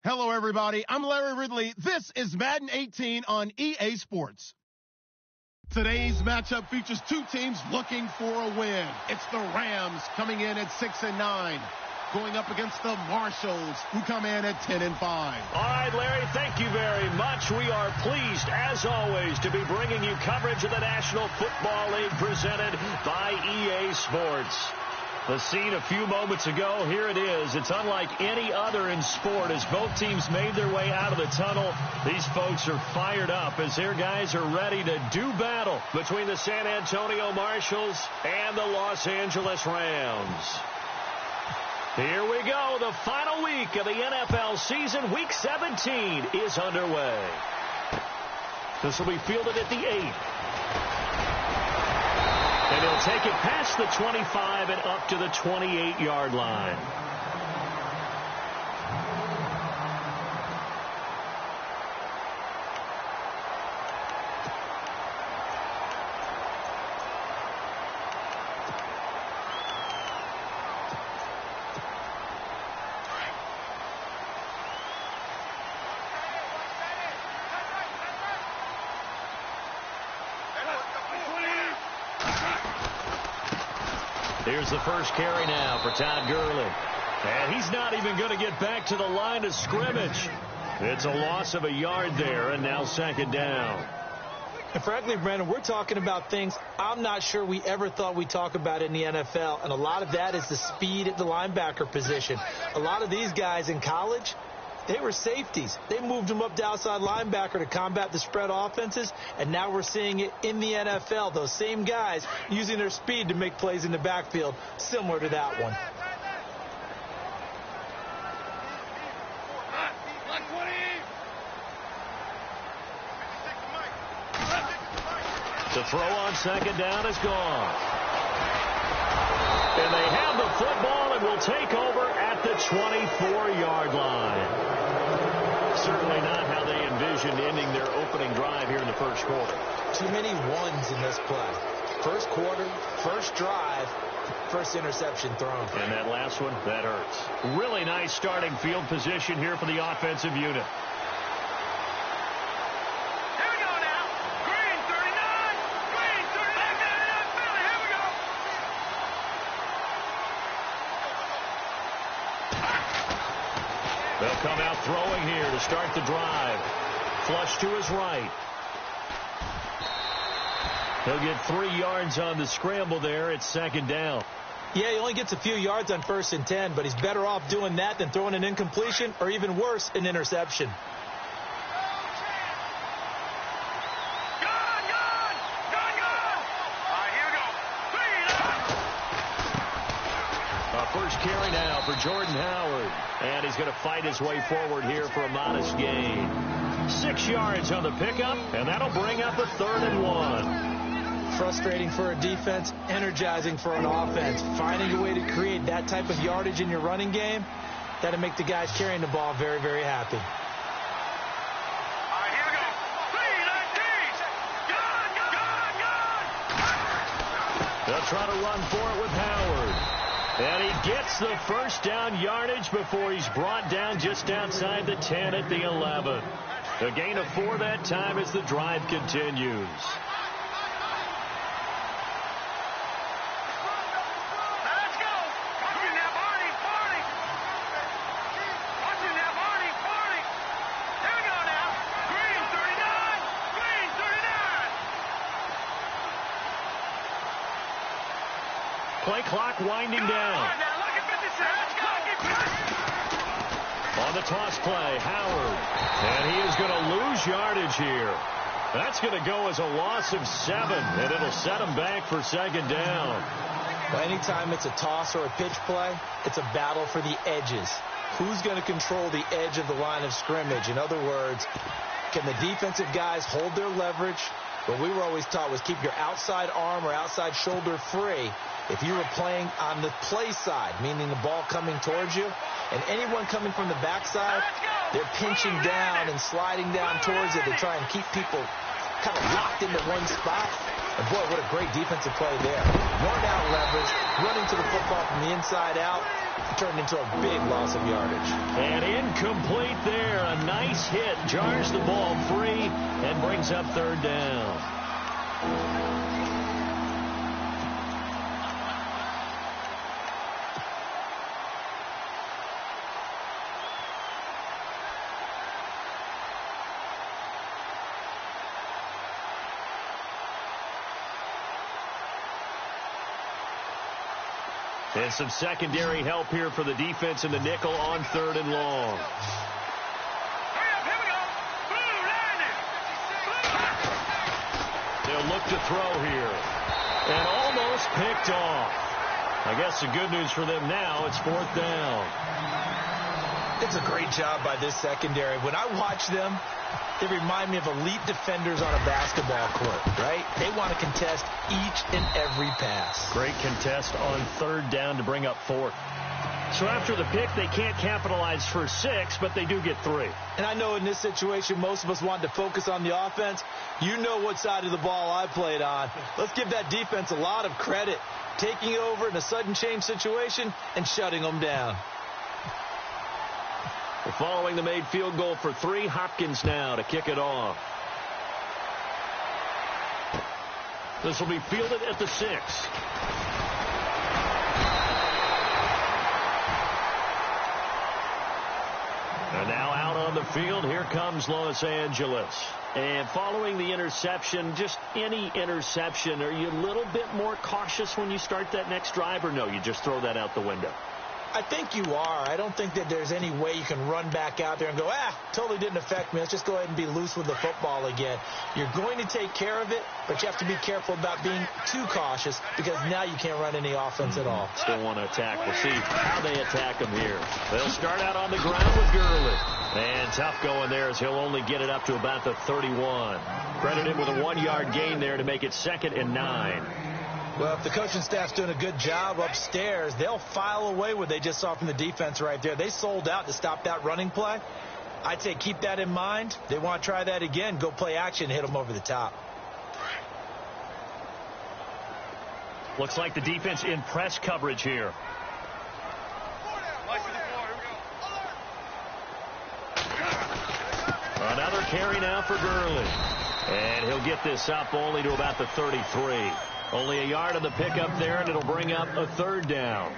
Hello, everybody. I'm Larry Ridley. This is Madden 18 on EA Sports. Today's matchup features two teams looking for a win. It's the Rams coming in at 6-9, going up against the Marshalls, who come in at 10-5. All right, Larry, thank you very much. We are pleased, as always, to be bringing you coverage of the National Football League presented by EA Sports. The scene a few moments ago, here it is. It's unlike any other in sport as both teams made their way out of the tunnel. These folks are fired up as their guys are ready to do battle between the San Antonio Marshalls and the Los Angeles Rams. Here we go. The final week of the NFL season. Week 17 is underway. This will be fielded at the 8. And he'll take it past the 25 and up to the 28-yard line. Here's the first carry now for Todd Gurley. And he's not even going to get back to the line of scrimmage. It's a loss of a yard there, and now second down. And frankly, Brandon, we're talking about things I'm not sure we ever thought we'd talk about in the NFL. And a lot of that is the speed at the linebacker position. A lot of these guys in college, they were safeties. They moved them up to outside linebacker to combat the spread offenses, and now we're seeing it in the NFL. Those same guys using their speed to make plays in the backfield, similar to that one. The throw on second down is gone. And they have the football and will take over at the 24-yard line. Certainly not how they envisioned ending their opening drive here in the first quarter. Too many ones in this play. First quarter, first drive, first interception thrown. And that last one, that hurts. Really nice starting field position here for the offensive unit. They'll come out throwing here to start the drive. Flush to his right. He'll get 3 yards on the scramble there. It's second down. Yeah, he only gets a few yards on 1st and 10, but he's better off doing that than throwing an incompletion or even worse, an interception. First carry now for Jordan Howard. And he's going to fight his way forward here for a modest gain. 6 yards on the pickup, and that'll bring up a 3rd and 1. Frustrating for a defense, energizing for an offense. Finding a way to create that type of yardage in your running game, that'll make the guys carrying the ball very, very happy. They'll try to run for it with Howard. And he gets the first down yardage before he's brought down just outside the 10 at the 11. A gain of 4 that time as the drive continues. Play clock winding down. On the toss play, Howard. And he is going to lose yardage here. That's going to go as a loss of 7, and it'll set him back for second down. Well, anytime it's a toss or a pitch play, it's a battle for the edges. Who's going to control the edge of the line of scrimmage? In other words, can the defensive guys hold their leverage? What we were always taught was keep your outside arm or outside shoulder free. If you were playing on the play side, meaning the ball coming towards you, and anyone coming from the backside, they're pinching down and sliding down towards it to try and keep people kind of locked into one spot. And boy, what a great defensive play there. Worn out leverage, running to the football from the inside out. turned into a big loss of yardage. And incomplete there. A nice hit. Jars the ball free and brings up third down. And some secondary help here for the defense in the nickel on 3rd and long. They'll look to throw here. And almost picked off. I guess the good news for them now, it's 4th down. It's a great job by this secondary. When I watch them, they remind me of elite defenders on a basketball court, right? They want to contest each and every pass. Great contest on 3rd down to bring up 4th. So after the pick, they can't capitalize for 6, but they do get 3. And I know in this situation, most of us want to focus on the offense. You know what side of the ball I played on. Let's give that defense a lot of credit, taking over in a sudden change situation and shutting them down. Following the made field goal for 3, Hopkins now to kick it off. This will be fielded at the 6. And now out on the field, here comes Los Angeles. And following the interception, just any interception, are you a little bit more cautious when you start that next drive, or no, you just throw that out the window? I think you are. I don't think that there's any way you can run back out there and go, totally didn't affect me. Let's just go ahead and be loose with the football again. You're going to take care of it, but you have to be careful about being too cautious because now you can't run any offense at all. Still want to attack. We'll see how they attack him here. They'll start out on the ground with Gurley. And tough going there as he'll only get it up to about the 31. Credit him with a 1-yard gain there to make it 2nd and 9. Well, if the coaching staff's doing a good job upstairs, they'll file away what they just saw from the defense right there. They sold out to stop that running play. I'd say keep that in mind. They want to try that again. Go play action, hit them over the top. Looks like the defense in press coverage here. Another carry now for Gurley. And he'll get this up only to about the 33. Only a yard on the pickup there, and it'll bring up a 3rd down.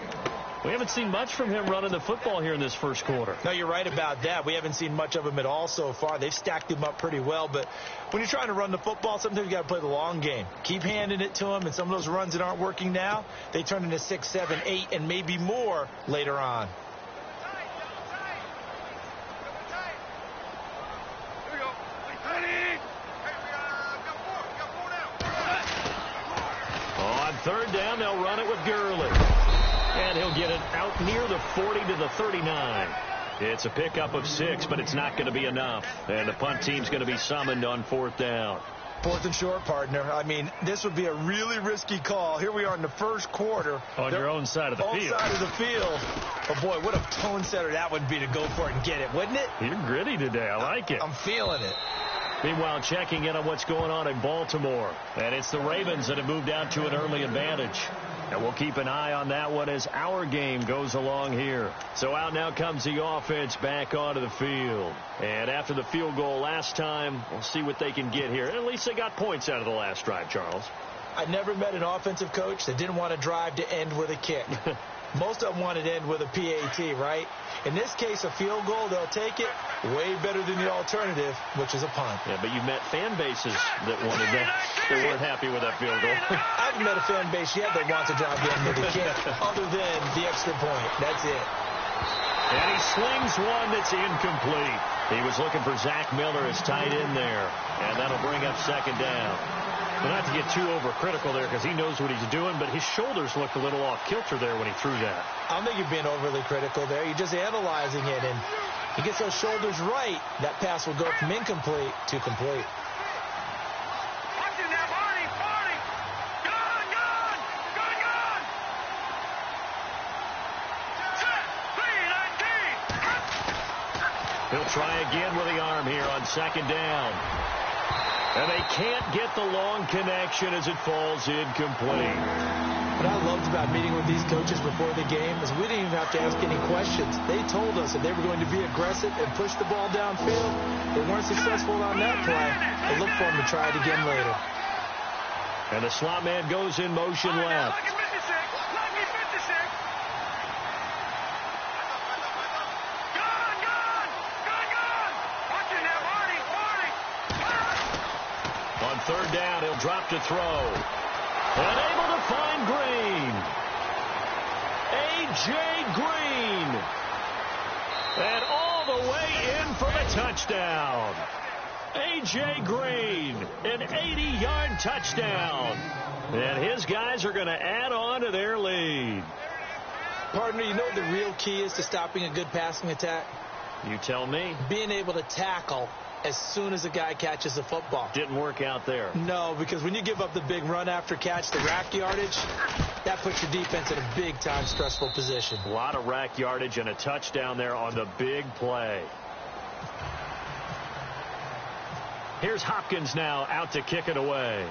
We haven't seen much from him running the football here in this first quarter. No, you're right about that. We haven't seen much of him at all so far. They've stacked him up pretty well, but when you're trying to run the football, sometimes you got to play the long game. Keep handing it to him, and some of those runs that aren't working now, they turn into 6, 7, 8, and maybe more later on. On 3rd down, they'll run it with Gurley. And he'll get it out near the 40 to the 39. It's a pickup of 6, but it's not going to be enough. And the punt team's going to be summoned on 4th down. 4th and short, partner. I mean, this would be a really risky call. Here we are in the first quarter. On your own side of the field. Own side of the field. Oh, boy, what a tone setter that would be to go for it and get it, wouldn't it? You're gritty today. I like it. I'm feeling it. Meanwhile, checking in on what's going on in Baltimore. And it's the Ravens that have moved out to an early advantage. And we'll keep an eye on that one as our game goes along here. So out now comes the offense back onto the field. And after the field goal last time, we'll see what they can get here. At least they got points out of the last drive, Charles. I never met an offensive coach that didn't want to drive to end with a kick. Most of them wanted to end with a PAT, right? In this case, a field goal, they'll take it way better than the alternative, which is a punt. Yeah, but you met fan bases that wanted that. They weren't happy with that field goal. I haven't met a fan base yet that wants to drive to end with a kick, other than the extra point. That's it. And he slings one that's incomplete. He was looking for Zach Miller as tight end there. And that'll bring up 2nd down. Well, not to get too overcritical there because he knows what he's doing, but his shoulders looked a little off kilter there when he threw that. I don't think you're being overly critical there. You're just analyzing it, and he gets those shoulders right. That pass will go from incomplete to complete. He'll try again with the arm here on 2nd down. And they can't get the long connection as it falls incomplete. What I loved about meeting with these coaches before the game is we didn't even have to ask any questions. They told us that they were going to be aggressive and push the ball downfield. They weren't successful on that play, but look for them to try it again later. And the slot man goes in motion left. On third down, he'll drop to throw. And able to find Green. A.J. Green. And all the way in for the touchdown. A.J. Green, an 80-yard touchdown. And his guys are going to add on to their lead. Partner, you know what the real key is to stopping a good passing attack? You tell me. Being able to tackle as soon as a guy catches the football. Didn't work out there. No, because when you give up the big run after catch, the rack yardage, that puts your defense in a big-time stressful position. A lot of rack yardage and a touchdown there on the big play. Here's Hopkins now out to kick it away.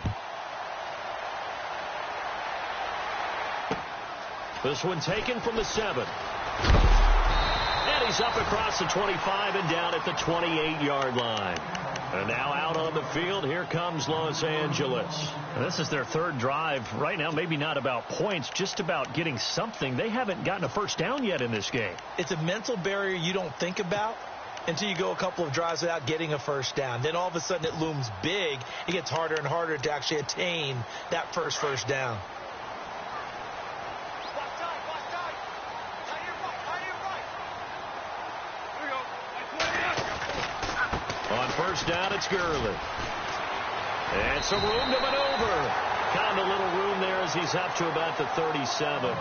This one taken from the 7. And he's up across the 25 and down at the 28-yard line. And now out on the field, here comes Los Angeles. And this is their third drive. Right now, maybe not about points, just about getting something. They haven't gotten a first down yet in this game. It's a mental barrier you don't think about until you go a couple of drives without getting a first down. Then all of a sudden it looms big. It gets harder and harder to actually attain that first down. On first down, it's Gurley. And some room to maneuver. Found a little room there as he's up to about the 37.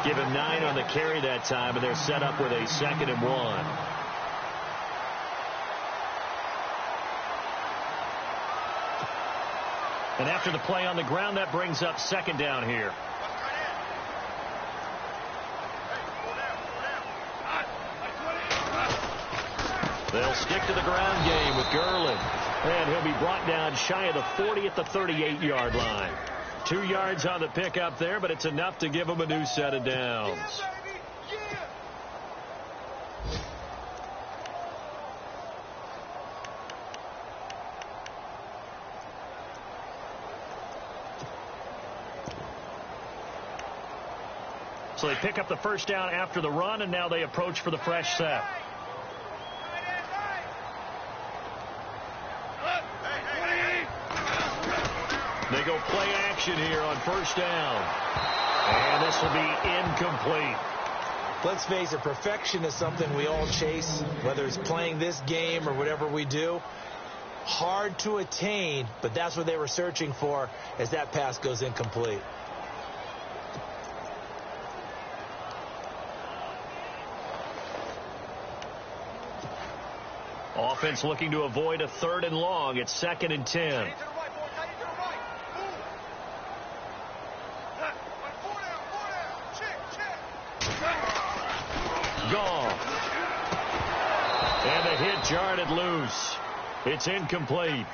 Give him 9 on the carry that time, and they're set up with a 2nd and 1. And after the play on the ground, that brings up 2nd down here. They'll stick to the ground game with Gurley. And he'll be brought down shy of the 40 at the 38-yard line. 2 yards on the pickup there, but it's enough to give him a new set of downs. So they pick up the first down after the run, and now they approach for the fresh set. They go play action here on first down. And this will be incomplete. Let's face it, perfection is something we all chase, whether it's playing this game or whatever we do. Hard to attain, but that's what they were searching for as that pass goes incomplete. Offense looking to avoid a 3rd and long. It's 2nd and 10. Gone. And the hit jarred it loose. It's incomplete.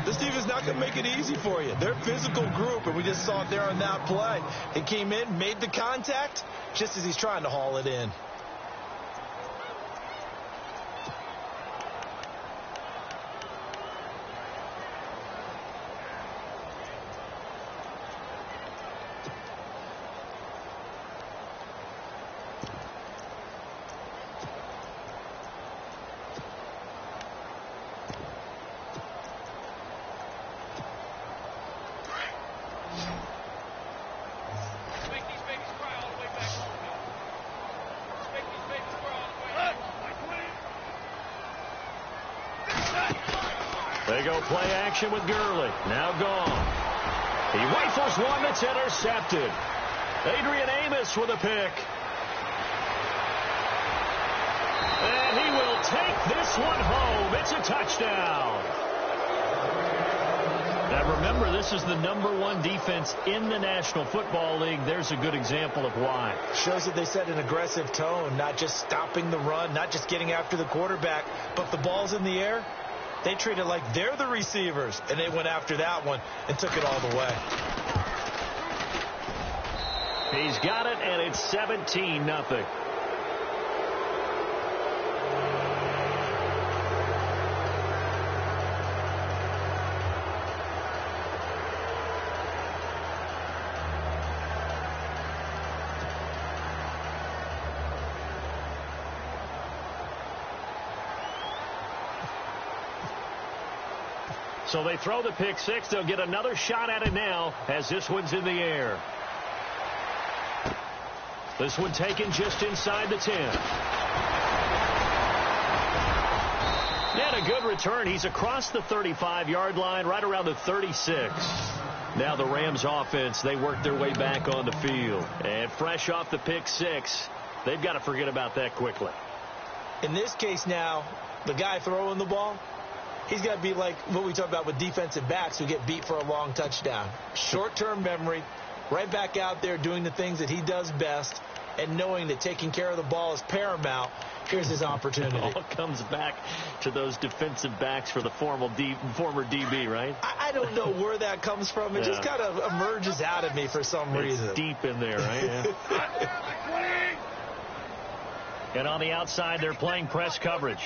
This team is not going to make it easy for you. They're a physical group, and we just saw it there on that play. He came in, made the contact, just as he's trying to haul it in. They go play action with Gurley. Now gone. He rifles one that's intercepted. Adrian Amos with a pick. And he will take this one home. It's a touchdown. Now remember, this is the #1 defense in the National Football League. There's a good example of why. Shows that they set an aggressive tone, not just stopping the run, not just getting after the quarterback, but if the ball's in the air, they treat it like they're the receivers, and they went after that one and took it all the way. He's got it, and it's 17-0. So they throw the pick six. They'll get another shot at it now as this one's in the air. This one taken just inside the 10. And a good return. He's across the 35-yard line, right around the 36. Now the Rams offense, they work their way back on the field. And fresh off the pick six, they've got to forget about that quickly. In this case now, the guy throwing the ball, he's got to be like what we talk about with defensive backs who get beat for a long touchdown. Short-term memory, right back out there doing the things that he does best, and knowing that taking care of the ball is paramount. Here's his opportunity. It all comes back to those defensive backs for the former DB, right? I don't know where that comes from. It just kind of emerges out of me for some reason. It's deep in there, right? Yeah. And on the outside, they're playing press coverage.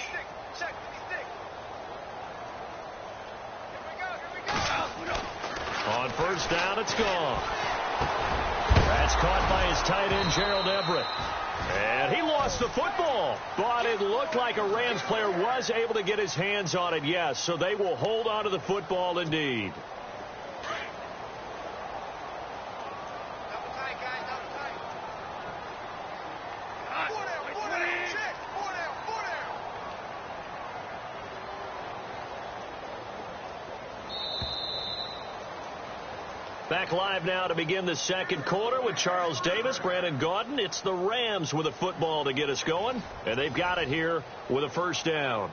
On first down, it's gone. That's caught by his tight end, Gerald Everett. And he lost the football. But it looked like a Rams player was able to get his hands on it, yes. So they will hold on to the football indeed. Back live now to begin the second quarter with Charles Davis, Brandon Gaudin. It's the Rams with a football to get us going, and they've got it here with a first down.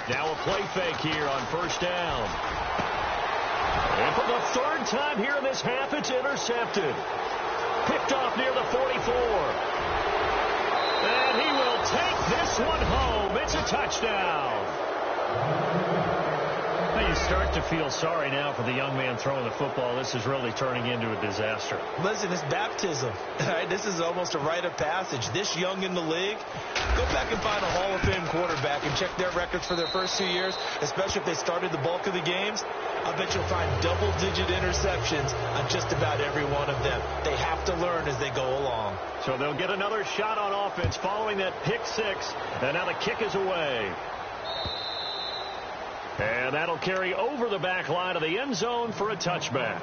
Now a play fake here on first down. And for the third time here in this half, it's intercepted. Picked off near the 44. And he will take this one home. It's a touchdown. You start to feel sorry now for the young man throwing the football. This is really turning into a disaster. Listen, it's baptism. Right? This is almost a rite of passage. This young in the league, go back and find a Hall of Fame quarterback and check their records for their first 2 years, especially if they started the bulk of the games. I bet you'll find double-digit interceptions on just about every one of them. They have to learn as they go along. So they'll get another shot on offense following that pick six, and now the kick is away. And that'll carry over the back line of the end zone for a touchback.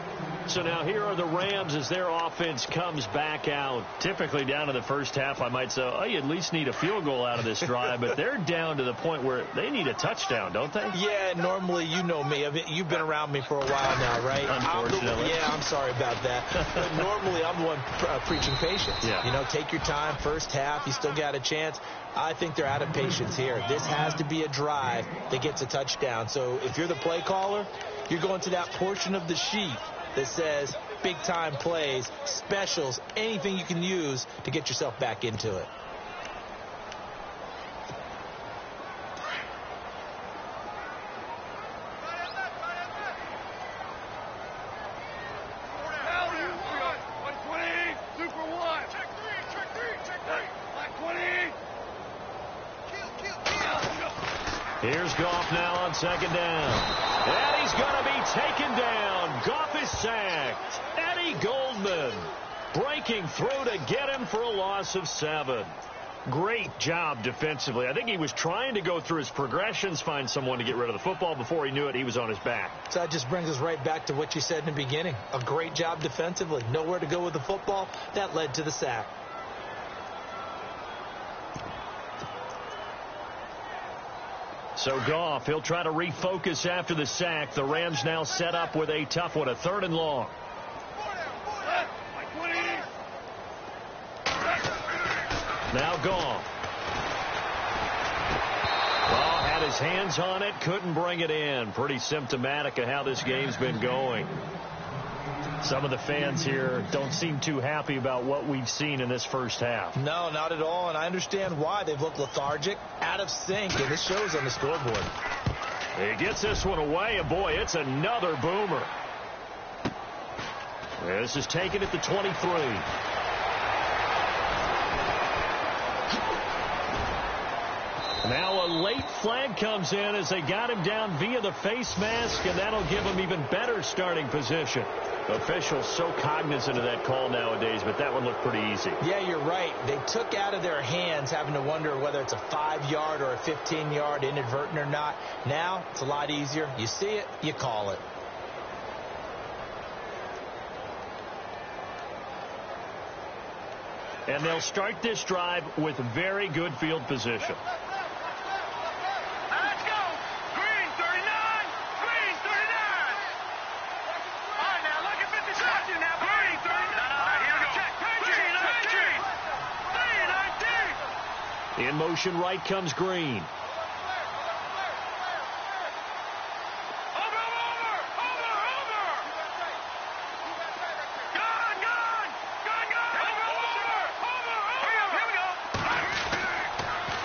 So now here are the Rams as their offense comes back out. Typically down in the first half, I might say, oh, you at least need a field goal out of this drive. But they're down to the point where they need a touchdown, don't they? Yeah, normally, you know me. You've been around me for a while now, right? Unfortunately. I'm sorry about that. But normally, I'm the one preaching patience. Yeah. You know, take your time. First half, you still got a chance. I think they're out of patience here. This has to be a drive that gets a touchdown. So if you're the play caller, you're going to that portion of the sheet that says big-time plays, specials, anything you can use to get yourself back into it. Here's Goff now on second down. And he's going to be taken down. Goff is sacked. Eddie Goldman breaking through to get him for a loss of 7. Great job defensively. I think he was trying to go through his progressions, find someone to get rid of the football. Before he knew it, he was on his back. So that just brings us right back to what you said in the beginning. A great job defensively. Nowhere to go with the football. That led to the sack. So Goff, he'll try to refocus after the sack. The Rams now set up with a tough one, a 3rd and long. Now gone. Well, had his hands on it, couldn't bring it in. Pretty symptomatic of how this game's been going. Some of the fans here don't seem too happy about what we've seen in this first half. No, not at all, and I understand why. They've looked lethargic, out of sync, and this shows on the scoreboard. He gets this one away, and boy, it's another boomer. This is taken at the 23. Now a late flag comes in as they got him down via the face mask, and that'll give him even better starting position. Officials so cognizant of that call nowadays, but that one looked pretty easy. Yeah, you're right. They took out of their hands having to wonder whether it's a 5-yard or a 15-yard inadvertent or not. Now it's a lot easier. You see it, you call it. And they'll start this drive with very good field position. In motion right comes Green.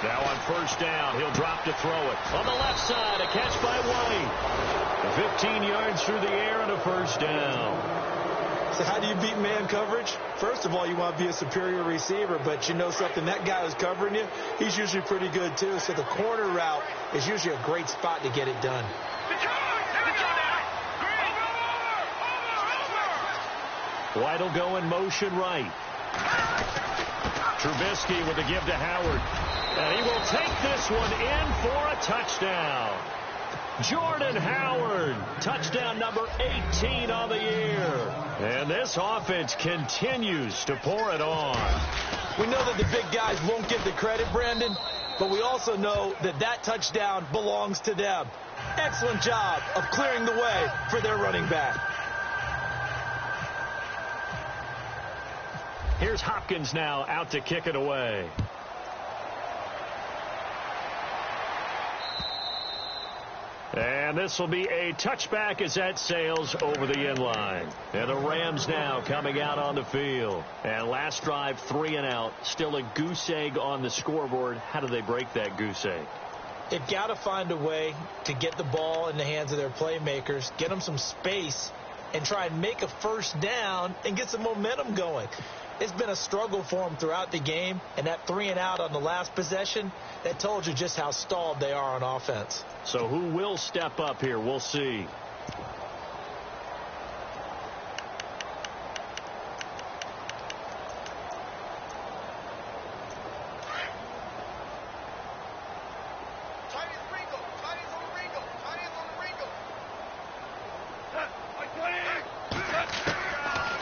Now on first down, he'll drop to throw it. On the left side, a catch by White. 15 yards through the air and a first down. So how do you beat man coverage? First of all, you want to be a superior receiver, but you know something, that guy who's covering you, he's usually pretty good too. So the corner route is usually a great spot to get it done. White will go in motion right. Trubisky with a give to Howard. And he will take this one in for a touchdown. Jordan Howard, touchdown number 18 on the year. And this offense continues to pour it on. We know that the big guys won't get the credit, Brandon, but we also know that that touchdown belongs to them. Excellent job of clearing the way for their running back. Here's Hopkins now out to kick it away. And this will be a touchback as that sails over the end line. And the Rams now coming out on the field. And last drive, 3 and out. Still a goose egg on the scoreboard. How do they break that goose egg? They've got to find a way to get the ball in the hands of their playmakers, get them some space, and try and make a first down and get some momentum going. It's been a struggle for them throughout the game, and that 3 and out on the last possession, that told you just how stalled they are on offense. So who will step up here? We'll see.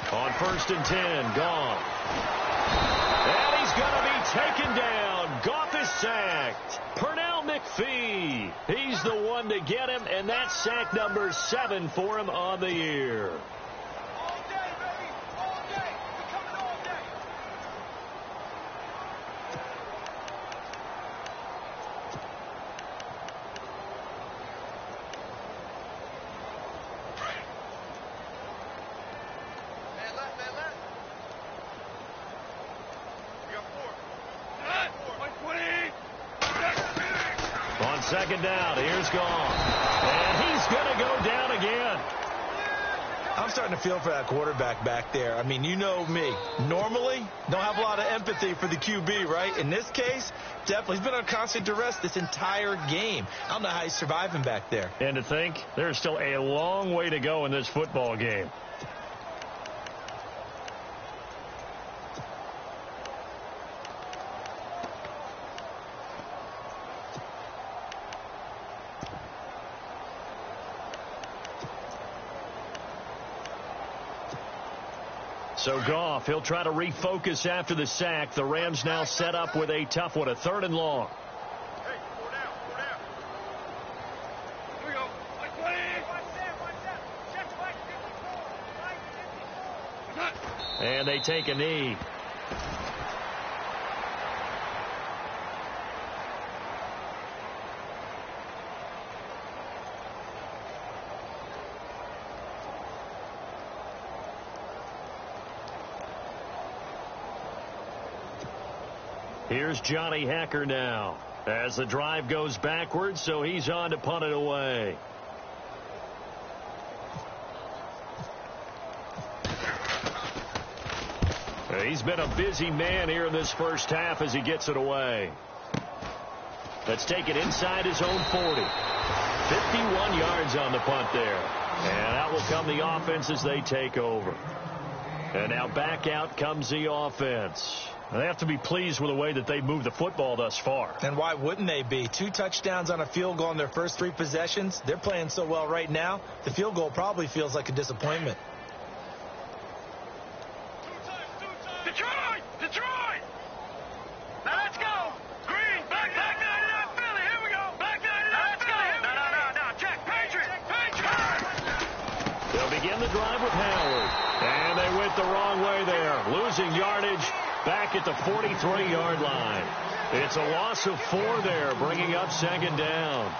On 1st and 10, gone. And he's going to be taken down. Goff is sacked. Pernell McPhee, he's the one to get him, and that's sack number 7 for him on the year. All day, baby. All day. We're coming all day. Man left, man left. We got 4. On 2nd down, here's gone. And he's going to go down again. I'm starting to feel for that quarterback back there. I mean, you know me. Normally, don't have a lot of empathy for the QB, right? In this case, definitely. He's been on constant duress this entire game. I don't know how he's surviving back there. And to think, there's still a long way to go in this football game. So Goff, he'll try to refocus after the sack. The Rams now set up with a tough one, a 3rd and long. Hey, 4 down, 4 down. Here we go. Watch that. And they take a knee. Here's Johnny Hacker now as the drive goes backwards, so he's on to punt it away. He's been a busy man here in this first half as he gets it away. Let's take it inside his own 40. 51 yards on the punt there. And out will come the offense as they take over. And now back out comes the offense. They have to be pleased with the way that they moved the football thus far. And why wouldn't they be? 2 touchdowns on a field goal in their first 3 possessions. They're playing so well right now, the field goal probably feels like a disappointment. Detroit! Detroit! Now let's go! Green, back 99 Philly, here we go! Back 99 Philly, here we go! No, check, Patriot! They'll begin the drive with Howard. And they went the wrong way there. Losing yardage back at the 43-yard line. It's a loss of 4 there, bringing up second down.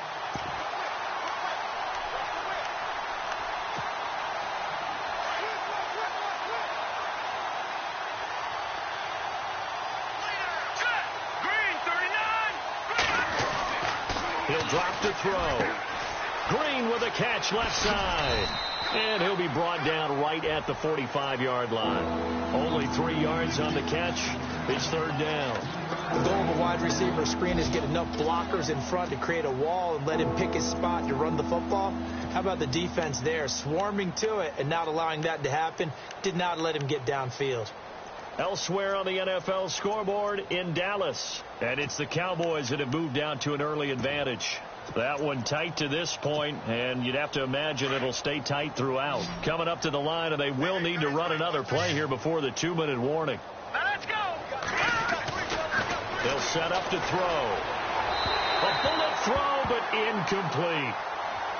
He'll drop to throw. Green with a catch left side. And he'll be brought down right at the 45-yard line. Only 3 yards on the catch. It's third down. The goal of a wide receiver screen is get enough blockers in front to create a wall and let him pick his spot to run the football. How about the defense there? Swarming to it and not allowing that to happen. Did not let him get downfield. Elsewhere on the NFL scoreboard in Dallas. And it's the Cowboys that have moved down to an early advantage. That one tight to this point, and you'd have to imagine it'll stay tight throughout. Coming up to the line, and they will need to run another play here before the 2-minute warning. Now let's go! They'll set up to throw. A bullet throw, but incomplete.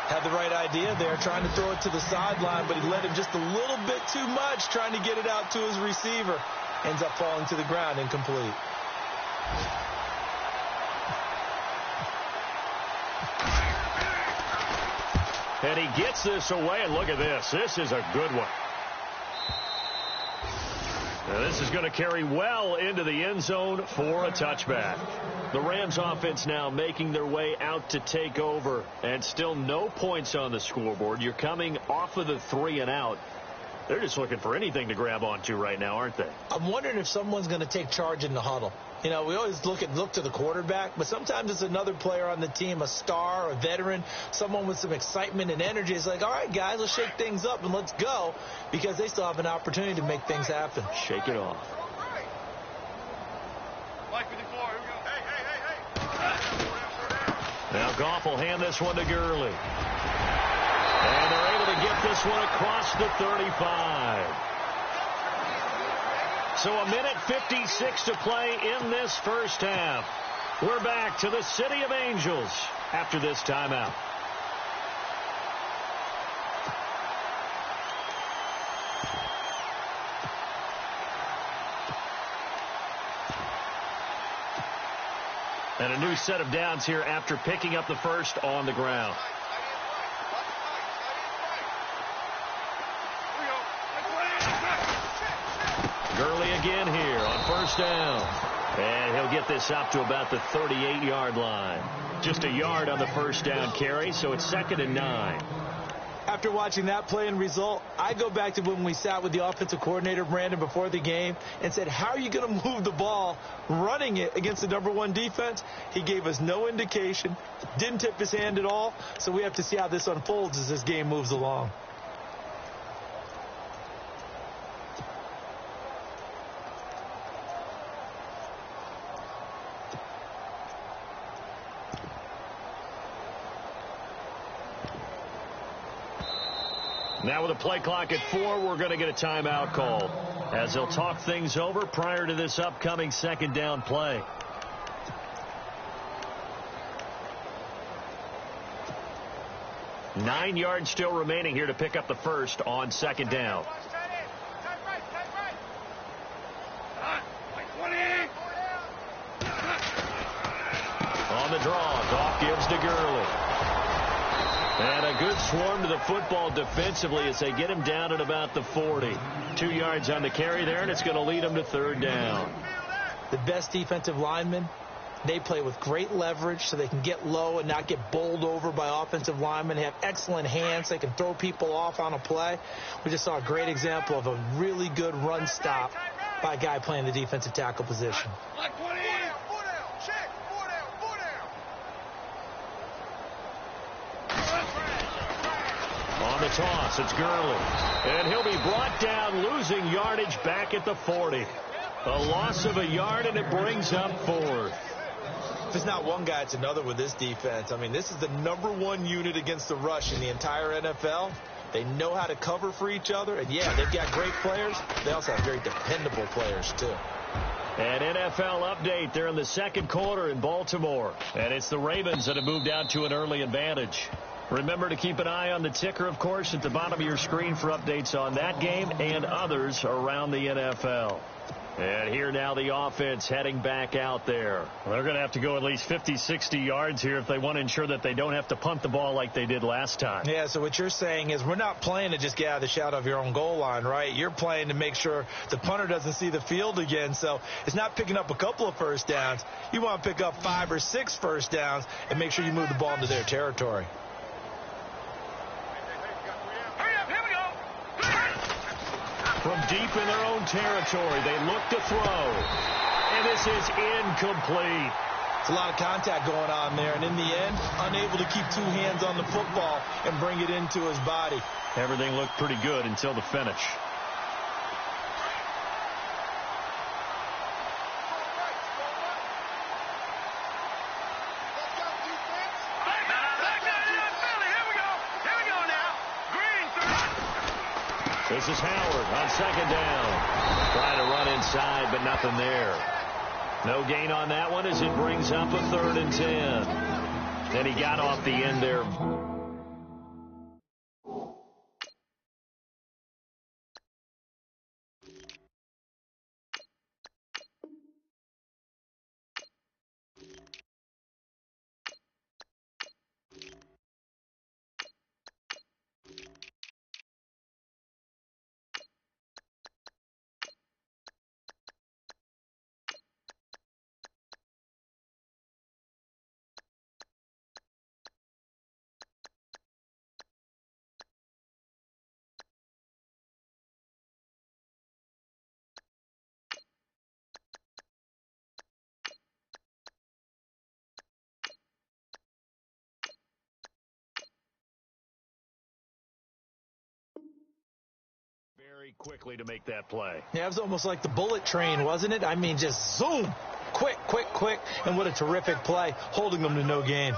Had the right idea there, trying to throw it to the sideline, but he let him just a little bit too much, trying to get it out to his receiver. Ends up falling to the ground, incomplete. And he gets this away, and look at this. This is a good one. Now this is going to carry well into the end zone for a touchback. The Rams offense now making their way out to take over, and still no points on the scoreboard. You're coming off of the 3 and out. They're just looking for anything to grab onto right now, aren't they? I'm wondering if someone's going to take charge in the huddle. You know, we always look to the quarterback, but sometimes it's another player on the team, a star, a veteran, someone with some excitement and energy. It's like, all right, guys, let's shake things up and let's go, because they still have an opportunity to make things happen. Shake it off. Mike with the floor, here we go. Hey. Now Goff will hand this one to Gurley. And they're able to get this one across the 35. So a minute 56 to play in this first half. We're back to the City of Angels after this timeout. And a new set of downs here after picking up the first on the ground. Gurley again here on first down. And he'll get this up to about the 38-yard line. Just a yard on the first down carry, so it's 2nd and 9. After watching that play and result, I go back to when we sat with the offensive coordinator, Brandon, before the game and said, how are you going to move the ball running it against the #1 defense? He gave us no indication, didn't tip his hand at all, so we have to see how this unfolds as this game moves along. Now with a play clock at 4, we're going to get a timeout call as they'll talk things over prior to this upcoming second down play. Nine yards still remaining here to pick up the first on second down. On the draw, Goff gives to Gurley. And a good swarm to the football defensively as they get him down at about the 40. 2 yards on the carry there, and it's going to lead him to third down. The best defensive linemen, they play with great leverage so they can get low and not get bowled over by offensive linemen. They have excellent hands. They can throw people off on a play. We just saw a great example of a really good run stop by a guy playing the defensive tackle position. On the toss, it's Gurley. And he'll be brought down, losing yardage back at the 40. A loss of a yard, and it brings up 4th. If it's not one guy, it's another with this defense. I mean, this is the #1 unit against the rush in the entire NFL. They know how to cover for each other. And, yeah, they've got great players. They also have very dependable players, too. An NFL update. They're in the second quarter in Baltimore. And it's the Ravens that have moved out to an early advantage. Remember to keep an eye on the ticker, of course, at the bottom of your screen for updates on that game and others around the NFL. And here now the offense heading back out there. Well, they're going to have to go at least 50, 60 yards here if they want to ensure that they don't have to punt the ball like they did last time. Yeah, so what you're saying is we're not playing to just get out of the shadow of your own goal line, right? You're playing to make sure the punter doesn't see the field again. So it's not picking up a couple of first downs. You want to pick up 5 or 6 first downs and make sure you move the ball into their territory. From deep in their own territory, they look to throw. And this is incomplete. It's a lot of contact going on there, and in the end, unable to keep 2 hands on the football and bring it into his body. Everything looked pretty good until the finish. This is Howard on second down. Trying to run inside, but nothing there. No gain on that one as it brings up a 3rd and 10. Then he got off the end there. Very quickly to make that play. Yeah, it was almost like the bullet train, wasn't it? I mean, just zoom. Quick, quick, quick. And what a terrific play, holding them to no gain.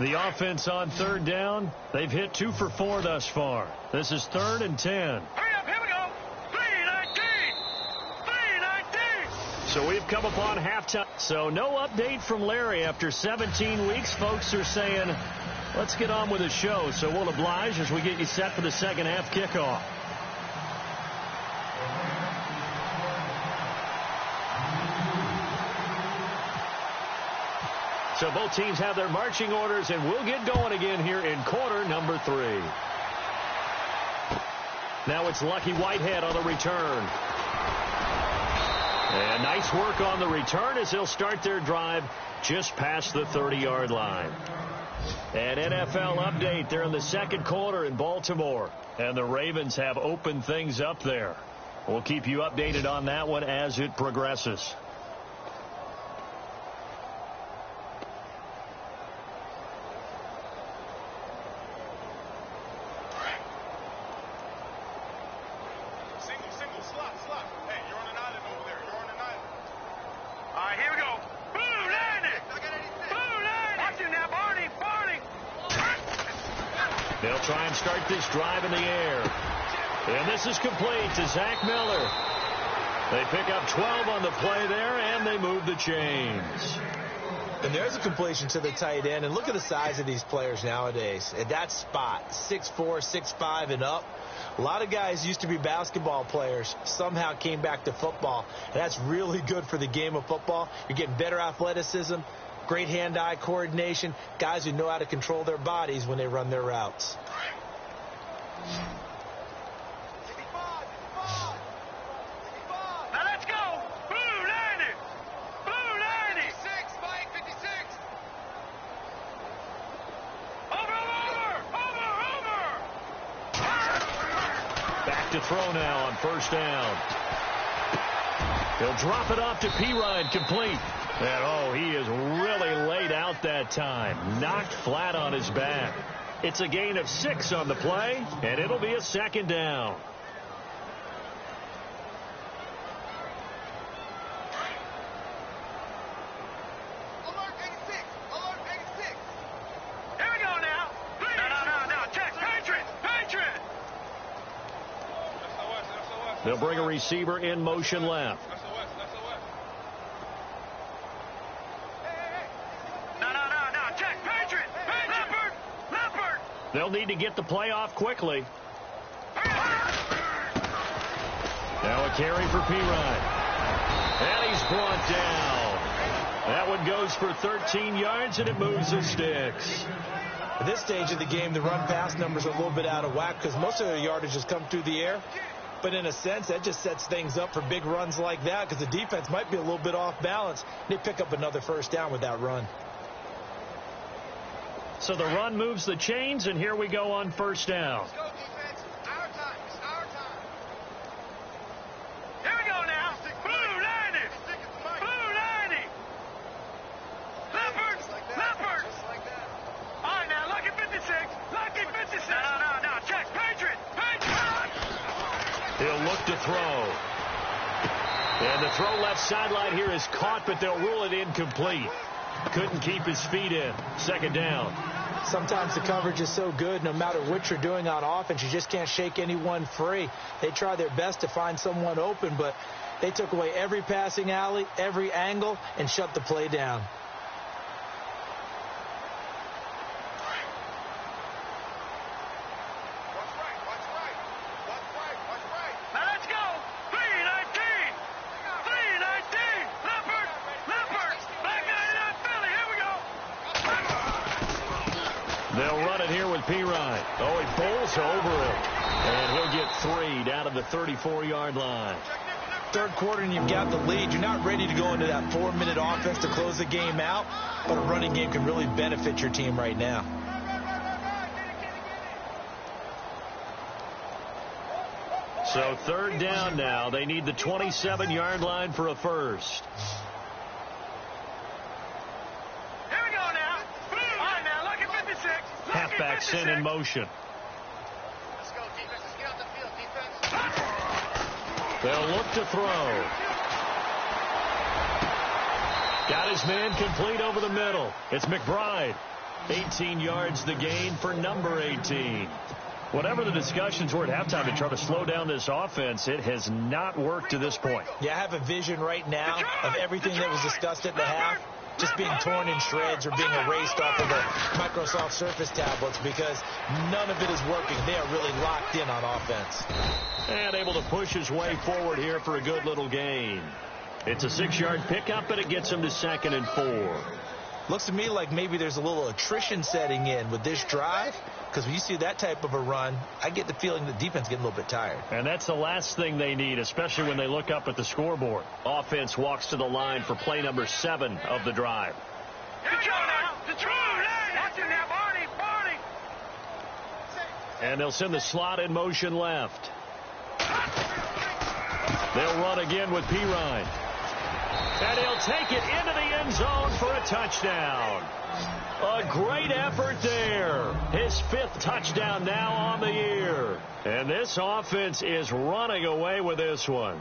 The offense on 3rd down, they've hit 2 for 4 thus far. This is 3rd and 10. Hurry up, here we go. 319. 319. So we've come upon halftime. So no update from Larry after 17 weeks. Folks are saying, let's get on with the show. So we'll oblige as we get you set for the second half kickoff. So both teams have their marching orders, and we'll get going again here in quarter number 3. Now it's Lucky Whitehead on the return. And nice work on the return as they'll start their drive just past the 30-yard line. An NFL update. They're in the second quarter in Baltimore, and the Ravens have opened things up there. We'll keep you updated on that one as it progresses. They'll try and start this drive in the air. And this is complete to Zach Miller. They pick up 12 on the play there, and they move the chains. And there's a completion to the tight end. And look at the size of these players nowadays. At that spot, 6'4", 6'5", and up. A lot of guys used to be basketball players, somehow came back to football. And that's really good for the game of football. You're getting better athleticism, great hand-eye coordination, guys who know how to control their bodies when they run their routes. throw now on first down. He'll drop it off to Pirine, complete. And, oh, he is really laid out that time. Knocked flat on his back. It's a gain of 6 on the play, and it'll be a second down. Alert 86! Alert 86! Here we go now! Please! No, check! Patriot! They'll bring a receiver in motion left. They'll need to get the play off quickly. Now a carry for Pirine. And he's brought down. That one goes for 13 yards, and it moves the sticks. At this stage of the game, the run-pass numbers are a little bit out of whack because most of their yardage has come through the air. But in a sense, that just sets things up for big runs like that because the defense might be a little bit off balance. They pick up another first down with that run. So the run moves the chains, and here we go on first down. Let's go, defense. Our time. It's our time. Here we go now. Blue 90. Blue 90. Leopard. Leopard. Just like that. All right, now, lucky 56. Lucky 56. No. Check. Patriot. He'll look to throw. And the throw left sideline here is caught, but they'll rule it incomplete. Couldn't keep his feet in. Second down. Sometimes the coverage is so good, no matter what you're doing on offense, you just can't shake anyone free. They try their best to find someone open, but they took away every passing alley, every angle, and shut the play down. Now let's go. 319. 319. Leopard. Back 99 Philly. Here we go. They'll run it here with Pirine. Oh, he bowls over him. And he'll get 3 down to the 34-yard line. Third quarter and you've got the lead. You're not ready to go into that 4-minute offense to close the game out, but a running game can really benefit your team right now. So third down now. They need the 27-yard line for a first. Here we go now. All right, now, lucky 56. Halfback sent in motion. Let's go, defense. Let's get out the field, defense. They'll look to throw. Got his man complete over the middle. It's McBride. 18 yards the gain for number 18. Whatever the discussions were at halftime to try to slow down this offense, it has not worked to this point. Yeah, I have a vision right now of everything that was discussed at the half just being torn in shreds or being erased off of the Microsoft Surface tablets because none of it is working. They are really locked in on offense. And able to push his way forward here for a good little gain. It's a 6-yard pickup, and it gets him to 2nd and 4. Looks to me like maybe there's a little attrition setting in with this drive because when you see that type of a run, I get the feeling the defense getting a little bit tired. And that's the last thing they need, especially when they look up at the scoreboard. Offense walks to the line for play number 7 of the drive. Here we go now. Detroit. Watch it now, Barney. And they'll send the slot in motion left. They'll run again with Pirine. And he'll take it into the end zone for a touchdown. A great effort there. His 5th touchdown now on the year. And this offense is running away with this one.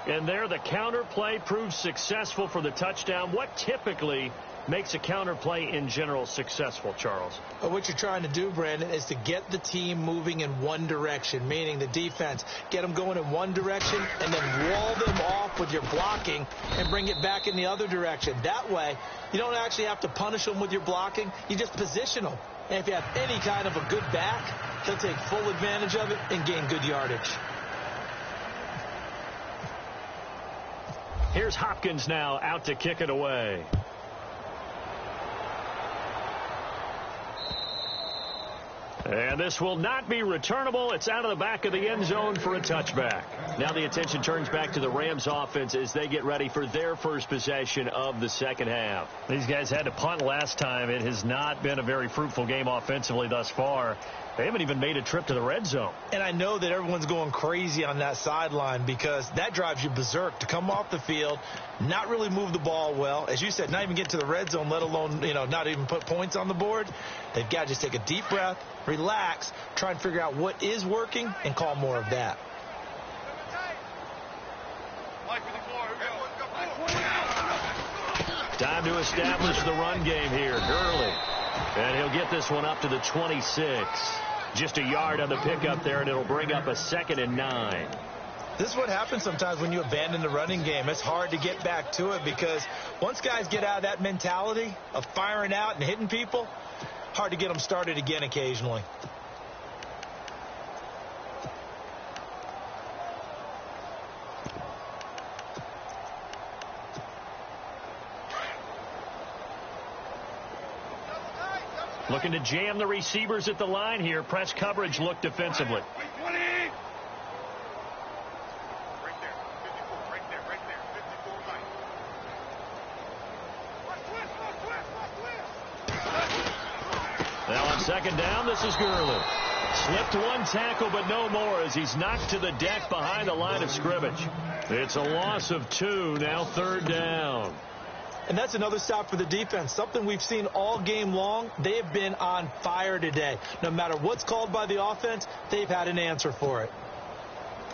And there the counter play proves successful for the touchdown. What typically makes a counter play in general successful, Charles? But what you're trying to do, Brandon, is to get the team moving in one direction, meaning the defense. Get them going in one direction and then wall them off with your blocking and bring it back in the other direction. That way, you don't actually have to punish them with your blocking. You just position them. And if you have any kind of a good back, they'll take full advantage of it and gain good yardage. Here's Hopkins now out to kick it away. And this will not be returnable. It's out of the back of the end zone for a touchback. Now the attention turns back to the Rams offense as they get ready for their first possession of the second half. These guys had to punt last time. It has not been a very fruitful game offensively thus far. They haven't even made a trip to the red zone. And I know that everyone's going crazy on that sideline because that drives you berserk to come off the field, not really move the ball well. As you said, not even get to the red zone, let alone, not even put points on the board. They've got to just take a deep breath, relax, try and figure out what is working, and call more of that. Time to establish the run game here. Gurley. And he'll get this one up to the 26. Just a yard on the pickup there, and it'll bring up a 2nd and 9. This is what happens sometimes when you abandon the running game. It's hard to get back to it because once guys get out of that mentality of firing out and hitting people, hard to get them started again occasionally. Looking to jam the receivers at the line here. Press coverage look defensively. Now on 2nd down, this is Gurley. Slipped one tackle, but no more as he's knocked to the deck behind the line of scrimmage. It's a loss of 2, now 3rd down. And that's another stop for the defense, something we've seen all game long. They have been on fire today. No matter what's called by the offense, they've had an answer for it.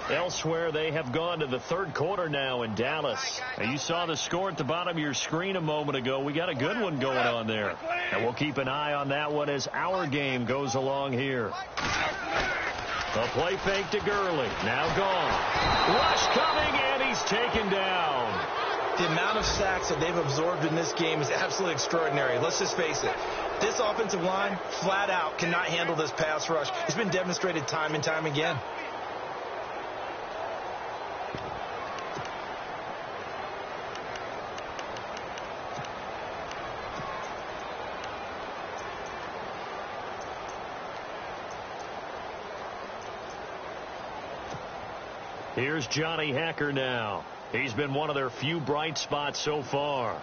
Elsewhere, they have gone to the 3rd quarter now in Dallas. And you saw the score at the bottom of your screen a moment ago. We got a good one going on there. And we'll keep an eye on that one as our game goes along here. A play fake to Gurley. Now gone. Rush coming, and he's taken down. The amount of sacks that they've absorbed in this game is absolutely extraordinary. Let's just face it. This offensive line, flat out, cannot handle this pass rush. It's been demonstrated time and time again. Here's Johnny Hacker now. He's been one of their few bright spots so far.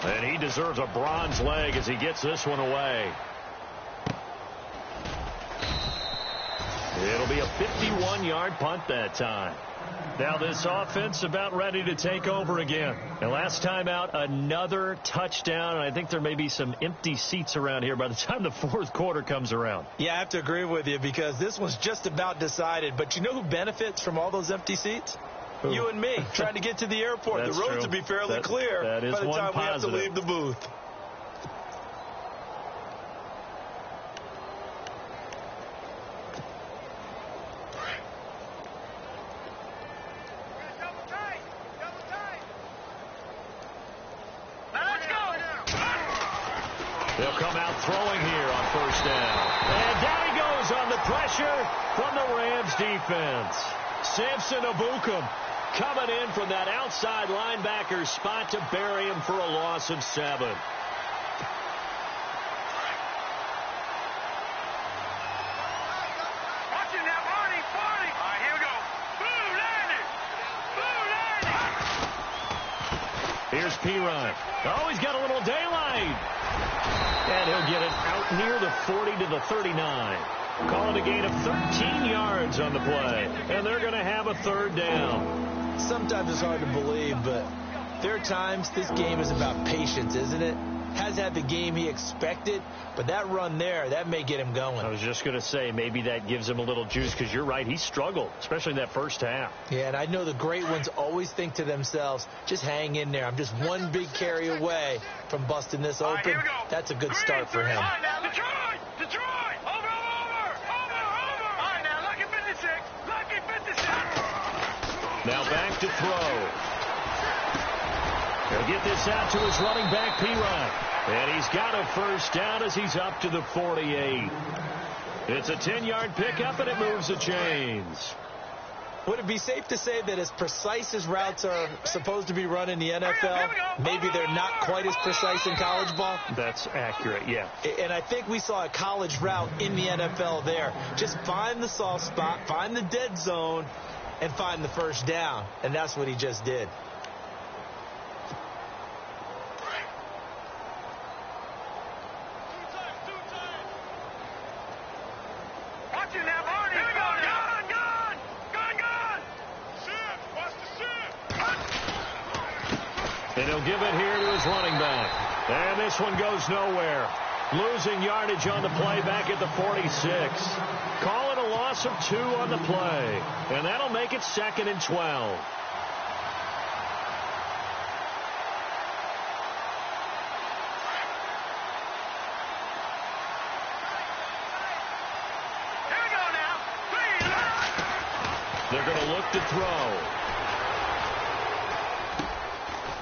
And he deserves a bronze leg as he gets this one away. It'll be a 51-yard punt that time. Now this offense about ready to take over again. And last time out, another touchdown. And I think there may be some empty seats around here by the time the 4th quarter comes around. Yeah, I have to agree with you because this one's just about decided. But you know who benefits from all those empty seats? Who? You and me, trying to get to the airport. The roads will be fairly clear by the time we have to leave the booth. They'll come out throwing here on 1st down. And down he goes on the pressure from the Rams defense. Samson Abukum coming in from that outside linebacker spot to bury him for a loss of 7. Watching that, Barney. All right, here we go. Blue landed. Here's Pirine. Oh, he's got a little daylight. And he'll get it out near the 40 to the 39. Calling a gain of 13 yards on the play. And they're going to have a 3rd down. Sometimes it's hard to believe, but there are times this game is about patience, isn't it? Has had the game he expected, but that run there, that may get him going. I was just going to say, maybe that gives him a little juice because you're right, he struggled, especially in that 1st half. Yeah, and I know the great ones always think to themselves, just hang in there. I'm just one big carry away from busting this open. That's a good start for him. All right, now, Detroit! Over! All right, now, lucky 56. Now back to throw. He'll get this out to his running back, Pirine. And he's got a 1st down as he's up to the 48. It's a 10-yard pickup, and it moves the chains. Would it be safe to say that as precise as routes are supposed to be run in the NFL, maybe they're not quite as precise in college ball? That's accurate, yeah. And I think we saw a college route in the NFL there. Just find the soft spot, find the dead zone, and find the 1st down. And that's what he just did. Watch it now, Barney. Here we go. Gone. Watch the ship. And he'll give it here to his running back. And this one goes nowhere. Losing yardage on the play back at the 46. Call it a loss of 2 on the play. And that'll make it 2nd and 12. Here we go now. They're going to look to throw.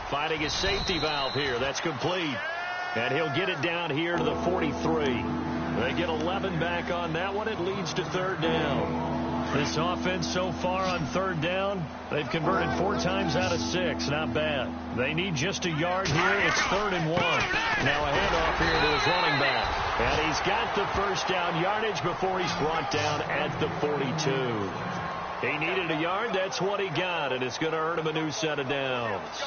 Finding his safety valve here. That's complete. And he'll get it down here to the 43. They get 11 back on that one. It leads to 3rd down. This offense so far on 3rd down, they've converted 4 times out of 6. Not bad. They need just a yard here. It's 3rd and 1. Now a handoff here to his running back. And he's got the 1st down yardage before he's brought down at the 42. He needed a yard. That's what he got. And it's going to earn him a new set of downs.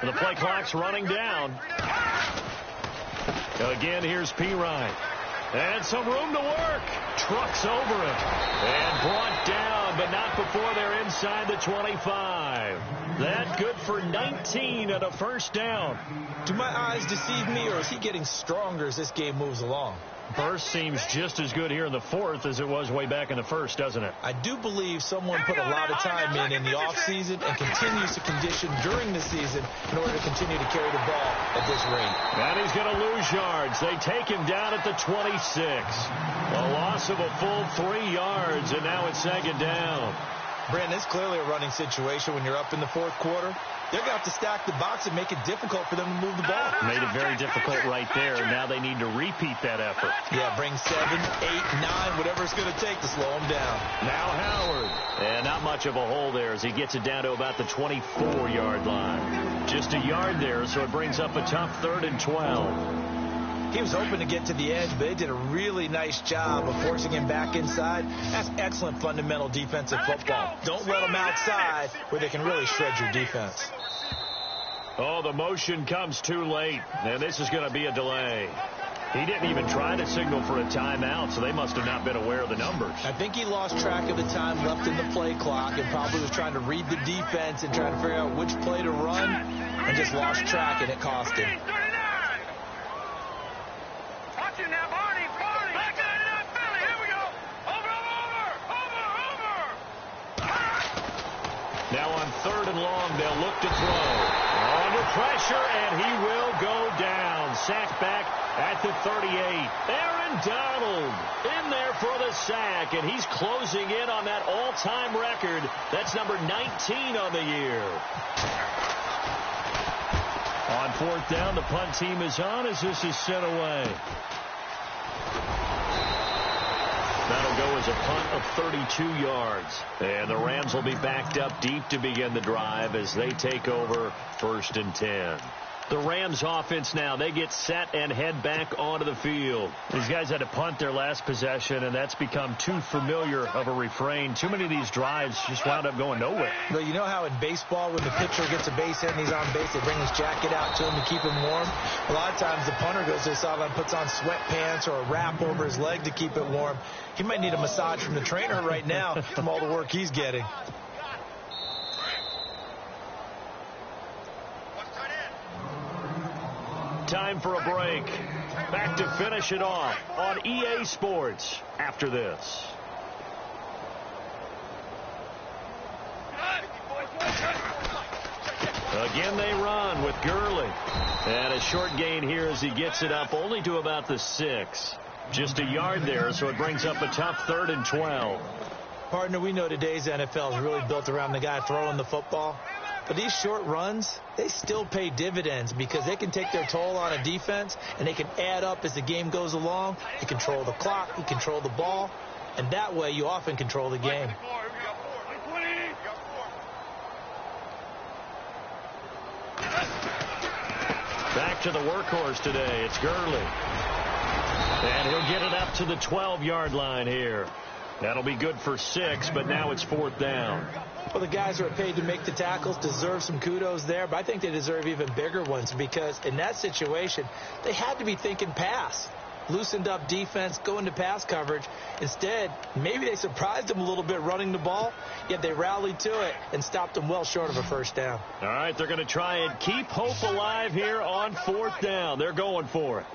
The play clock's running down. Again, here's P. Wright. And some room to work. Trucks over him. And brought down, but not before they're inside the 25. That good for 19 and a 1st down. Do my eyes deceive me, or is he getting stronger as this game moves along? Burst seems just as good here in the 4th as it was way back in the 1st, doesn't it? I do believe someone put a lot of time in the offseason and continues to condition during the season in order to continue to carry the ball at this rate. And he's going to lose yards. They take him down at the 26. A loss of a full 3 yards, and now it's 2nd down. Brandon, it's clearly a running situation when you're up in the 4th quarter. They're going to have to stack the box and make it difficult for them to move the ball. Made it very difficult right there. Now they need to repeat that effort. Yeah, bring 7, 8, 9, whatever it's going to take to slow them down. Now Howard. And not much of a hole there as he gets it down to about the 24-yard line. Just a yard there, so it brings up a tough 3rd and 12. He was hoping to get to the edge, but they did a really nice job of forcing him back inside. That's excellent fundamental defensive football. Don't let them outside where they can really shred your defense. Oh, the motion comes too late, and this is going to be a delay. He didn't even try to signal for a timeout, so they must have not been aware of the numbers. I think he lost track of the time left in the play clock and probably was trying to read the defense and trying to figure out which play to run and just lost track, and it cost him. Watch it now, Barney. Back to that Philly. Here we go. Over. Now on 3rd and long, they'll look to throw. Under pressure, and he will go down. Sacked back at the 38. Aaron Donald in there for the sack, and he's closing in on that all-time record. That's number 19 on the year. On 4th down, the punt team is on as this is sent away. That'll go as a punt of 32 yards. And the Rams will be backed up deep to begin the drive as they take over 1st and 10. The Rams offense now, they get set and head back onto the field. These guys had to punt their last possession, and that's become too familiar of a refrain. Too many of these drives just wound up going nowhere. Well, you know how in baseball when the pitcher gets a base hit and he's on base, they bring his jacket out to him to keep him warm? A lot of times the punter goes to the sideline and puts on sweatpants or a wrap over his leg to keep it warm. He might need a massage from the trainer right now from all the work he's getting. Time for a break. Back to finish it off on EA Sports after this. Again they run with Gurley. And a short gain here as he gets it up only to about the 6. Just a yard there, so it brings up a tough 3rd and 12. Partner, we know today's NFL is really built around the guy throwing the football. But these short runs, they still pay dividends because they can take their toll on a defense and they can add up as the game goes along. You control the clock, you control the ball, and that way you often control the game. Back to the workhorse today. It's Gurley. And he'll get it up to the 12-yard line here. That'll be good for 6, but now it's 4th down. Well, the guys who are paid to make the tackles deserve some kudos there, but I think they deserve even bigger ones because in that situation, they had to be thinking pass. Loosened up defense, go into pass coverage. Instead, maybe they surprised them a little bit running the ball, yet they rallied to it and stopped them well short of a first down. All right, they're going to try and keep hope alive here on 4th down. They're going for it.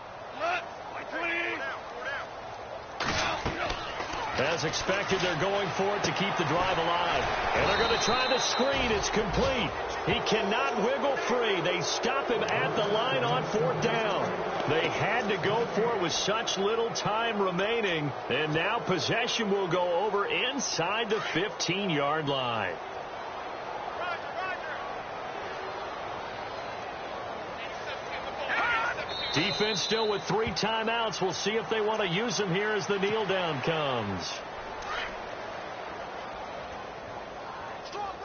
As expected, they're going for it to keep the drive alive. And they're going to try the screen. It's complete. He cannot wiggle free. They stop him at the line on 4th down. They had to go for it with such little time remaining. And now possession will go over inside the 15-yard line. Defense still with 3 timeouts. We'll see if they want to use them here as the kneel down comes. Strong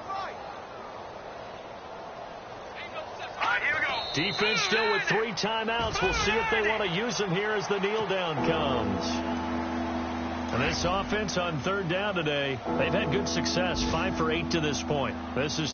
right. All right, here we go. Defense still with 3 timeouts. We'll see if they want to use them here as the kneel down comes. And this offense on 3rd down today, they've had good success, 5 for 8 to this point. This is